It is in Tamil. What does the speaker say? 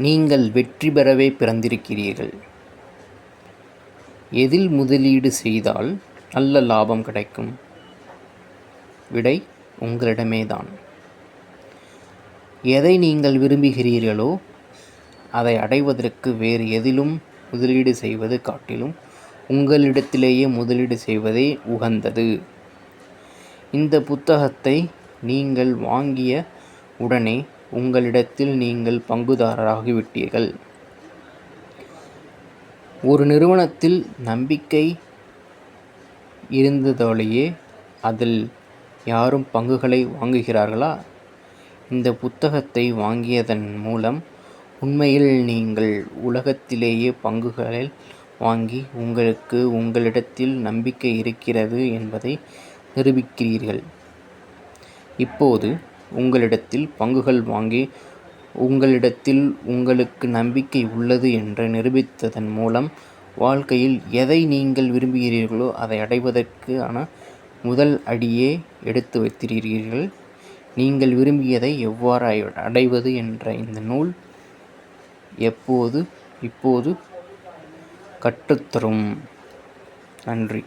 நீங்கள் வெற்றி பெறவே பிறந்திருக்கிறீர்கள். எதில் முதலீடு செய்தால் நல்ல லாபம் கிடைக்கும்? விடை உங்களிடமேதான். எதை நீங்கள் விரும்புகிறீர்களோ அதை அடைவதற்கு வேறு எதிலும் முதலீடு செய்வது காட்டிலும் உங்களிடத்திலேயே முதலீடு செய்வதே உகந்தது. இந்த புத்தகத்தை நீங்கள் வாங்கிய உடனே உங்களிடத்தில் நீங்கள் பங்குதாரராகிவிட்டீர்கள். ஒரு நிறுவனத்தில் நம்பிக்கை இருந்ததாலேயே அதில் யாரும் பங்குகளை வாங்குகிறார்களா? இந்த புத்தகத்தை வாங்கியதன் மூலம் உண்மையில் நீங்கள் உலகத்திலேயே பங்குகளை வாங்கி உங்களிடத்தில் நம்பிக்கை இருக்கிறது என்பதை நிரூபிக்கிறீர்கள். இப்போது உங்களிடத்தில் பங்குகள் வாங்கி உங்களிடத்தில் உங்களுக்கு நம்பிக்கை உள்ளது என்று நிரூபித்ததன் மூலம் வாழ்க்கையில் எதை நீங்கள் விரும்புகிறீர்களோ அதை அடைவதற்கான முதல் அடியே எடுத்து வைத்திருக்கிறீர்கள். நீங்கள் விரும்பியதை எவ்வாறு அடைவது என்ற இந்த நூல் இப்போது கற்றுத்தரும். நன்றி.